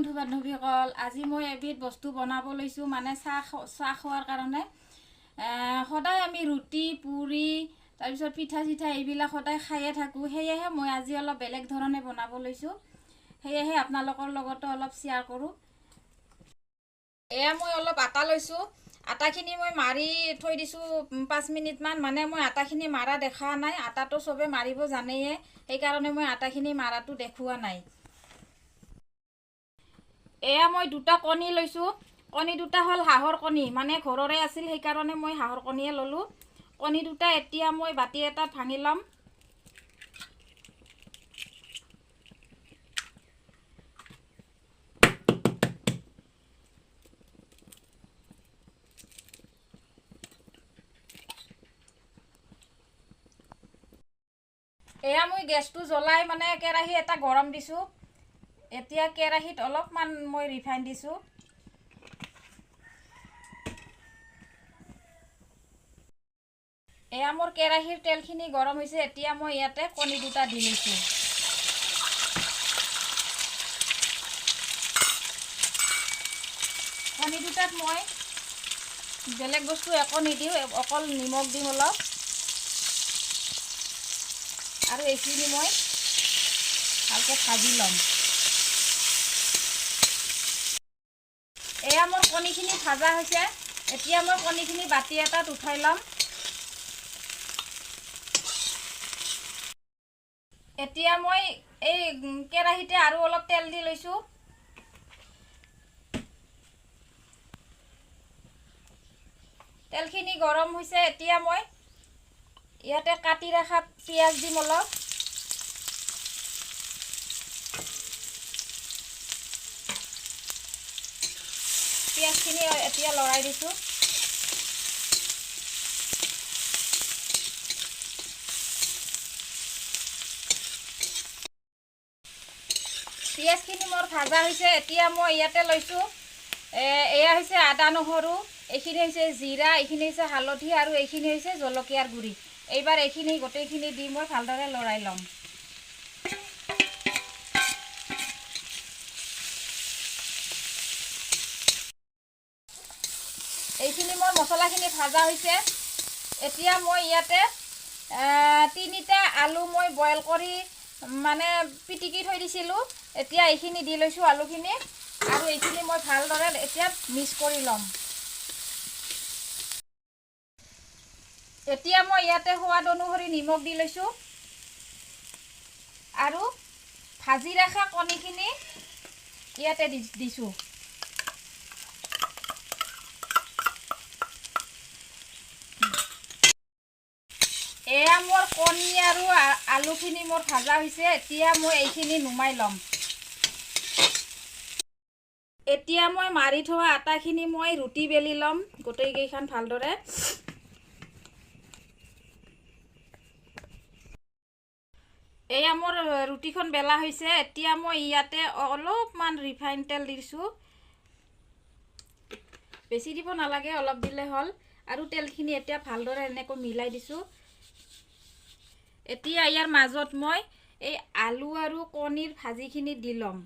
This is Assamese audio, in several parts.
বন্ধু বান্ধৱীসকল আজি মই এবিধ বস্তু বনাব লৈছোঁ মানে চাহ খোৱাৰ কাৰণে সদায় আমি ৰুটি পুৰি তাৰপিছত পিঠা চিঠা এইবিলাক সদায় খায়ে থাকোঁ সেয়েহে মই আজি অলপ বেলেগ ধৰণে বনাব লৈছোঁ সেয়েহে আপোনালোকৰ লগতো অলপ শ্বেয়াৰ কৰোঁ এয়া মই অলপ আটা লৈছোঁ আটাখিনি মই মাৰি থৈ দিছোঁ 5 মিনিটমান মানে মই আটাখিনি মাৰা দেখা নাই আটাটো চবে মাৰিব জানেই সেইকাৰণে মই আটাখিনি মাৰাটো দেখুওৱা নাই এয়া মই দুটা কণী লৈছোঁ কণী দুটা হ'ল হাঁহৰ কণী মানে ঘৰৰে আছিল সেইকাৰণে মই হাঁহৰ কণীয়ে ল'লোঁ কণী দুটা এতিয়া মই বাতি এটাত ভাঙি ল'ম এয়া মই গেছটো জ্বলাই মানে কেৰাহী এটা গৰম দিছোঁ এতিয়া কেৰাহীত অলপমান মই ৰিফাইন দিছোঁ এয়া মোৰ কেৰাহীৰ তেলখিনি গৰম হৈছে এতিয়া মই ইয়াতে কণী দুটা দি লৈছোঁ কণী দুটাত মই বেলেগ বস্তু একো নিদিওঁ অকল নিমখ দিম অলপ আৰু এইখিনি মই ভালকৈ ভাজি ল'ম এয়া মোৰ কণীখিনি ভাজা হৈছে এতিয়া মই কণীখিনি বাতি এটাত উঠাই ল'ম এতিয়া মই এই কেৰাহীতে আৰু অলপ তেল দি লৈছোঁ তেলখিনি গৰম হৈছে এতিয়া মই ইয়াতে কাটি ৰখা পিঁয়াজ দিম অলপ পিঁয়াজখিনি এতিয়া লৰাই দিছোঁ পিঁয়াজখিনি মোৰ ভাজা হৈছে এতিয়া মই ইয়াতে লৈছোঁ এয়া হৈছে আদা নহৰু এইখিনি হৈছে জিৰা এইখিনি হৈছে হালধি আৰু এইখিনি হৈছে জলকীয়াৰ গুড়ি এইবাৰ এইখিনি গোটেইখিনি দি মই ভালদৰে লৰাই ল'ম এইখিনি মোৰ মছলাখিনি ভাজা হৈছে এতিয়া মই ইয়াতে 3টা আলু মই বইল কৰি মানে পিটিকি থৈ দিছিলোঁ এতিয়া এইখিনি দি লৈছোঁ আলুখিনি আৰু এইখিনি মই ভালদৰে এতিয়া মিক্স কৰি ল'ম এতিয়া মই ইয়াতে সোৱাদ অনুসৰি নিমখ দি লৈছোঁ আৰু ভাজি ৰখা কণীখিনি ইয়াতে দিছোঁ এয়া মোৰ কণী আৰু আলুখিনি মোৰ ভাজা হৈছে এতিয়া মই এইখিনি নুমাই ল'ম এতিয়া মই মাৰি থোৱা আটাখিনি মই ৰুটি বেলি ল'ম গোটেইকেইখন ভালদৰে এয়া মোৰ ৰুটিখন বেলা হৈছে এতিয়া মই ইয়াতে অলপমান ৰিফাইন তেল দিছোঁ বেছি দিব নালাগে অলপ দিলে হ'ল আৰু তেলখিনি এতিয়া ভালদৰে এনেকৈ মিলাই দিছোঁ এতিয়া ইয়াৰ মাজত মই এই আলু আৰু কণীৰ ভাজিখিনি দি ল'ম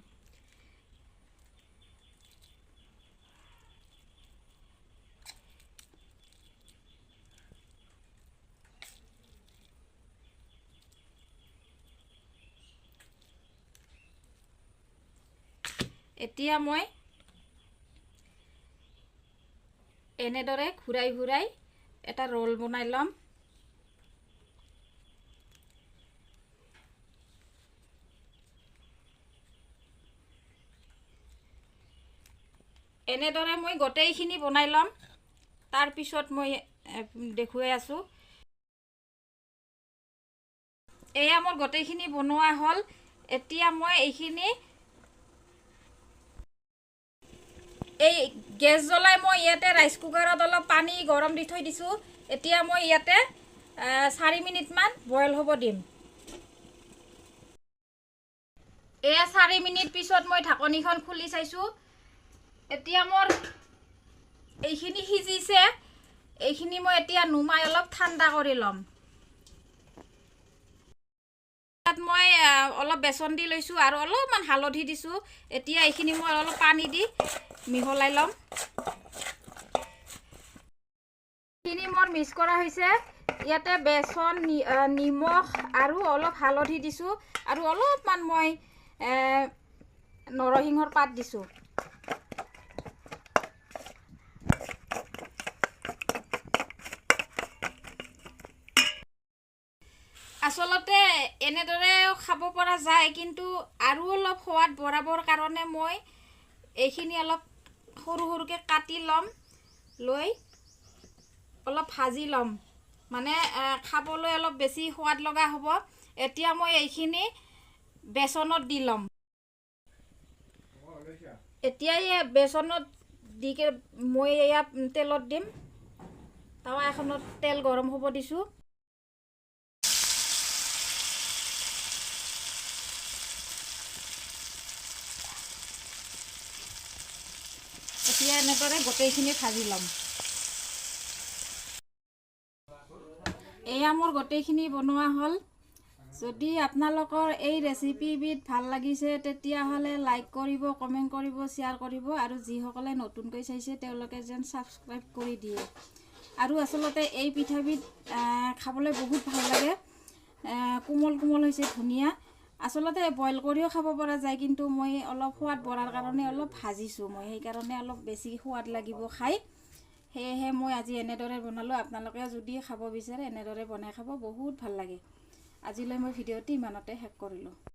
এতিয়া মই এনেদৰে ঘূৰাই ঘূৰাই এটা ৰোল বনাই ল'ম এনেদৰে মই গোটেইখিনি বনাই ল'ম তাৰপিছত মই দেখুৱাই আছোঁ এয়া মোৰ গোটেইখিনি বনোৱা হ'ল এতিয়া মই এইখিনি এই গেছ জ্বলাই মই ইয়াতে ৰাইচ কুকাৰত অলপ পানী গৰম দি থৈ দিছোঁ এতিয়া মই ইয়াতে 4 মিনিটমান বইল হ'ব দিম এয়া 4 মিনিট পিছত মই ঢাকনিখন খুলি চাইছোঁ এতিয়া মোৰ এইখিনি সিজিছে এইখিনি মই এতিয়া নুমাই অলপ ঠাণ্ডা কৰি ল'ম তাত মই অলপ বেচন দি লৈছোঁ আৰু অলপমান হালধি দিছোঁ। এতিয়া এইখিনি মই অলপ পানী দি মিহলাই ল'ম। এইখিনি মোৰ মিক্স কৰা হৈছে। ইয়াতে বেচন, নিমখ আৰু অলপ হালধি দিছোঁ আৰু অলপমান মই নৰসিংহৰ পাত দিছোঁ। আচলতে এনেদৰে খাব পৰা যায়, কিন্তু আৰু অলপ সোৱাদ বঢ়াবৰ কাৰণে মই এইখিনি অলপ সৰু সৰুকৈ কাটি ল'ম, লৈ অলপ ভাজি ল'ম, মানে খাবলৈ অলপ বেছি সোৱাদ লগা হ'ব। এতিয়া মই এইখিনি বেচনত দি ল'ম। এতিয়া এই বেচনত দিকে মই এয়া তেলত দিম। তাৱা এখনত তেল গৰম হ'ব দিছোঁ। এতিয়া এনেদৰে গোটেইখিনি ভাজি ল'ম। এয়া মোৰ গোটেইখিনি বনোৱা হ'ল। যদি আপোনালোকৰ এই ৰেচিপিবিধ ভাল লাগিছে তেতিয়াহ'লে লাইক কৰিব, কমেণ্ট কৰিব, শ্বেয়াৰ কৰিব আৰু যিসকলে নতুনকৈ চাইছে তেওঁলোকে যেন ছাবস্ক্ৰাইব কৰি দিয়ে। আৰু আচলতে এই পিঠাবিধ খাবলৈ বহুত ভাল লাগে। কোমল কোমল হৈছে, ধুনীয়া। আচলতে বইল কৰিও খাব পৰা যায়, কিন্তু মই অলপ সোৱাদ বঢ়াৰ কাৰণে অলপ ভাজিছোঁ। মই সেইকাৰণে অলপ বেছি সোৱাদ লাগিব খাই, সেয়েহে মই আজি এনেদৰে বনালোঁ। আপোনালোকে যদি খাব বিচাৰে এনেদৰে বনাই খাব, বহুত ভাল লাগে। আজিলৈ মই ভিডিঅ'টি ইমানতে শেষ কৰিলোঁ।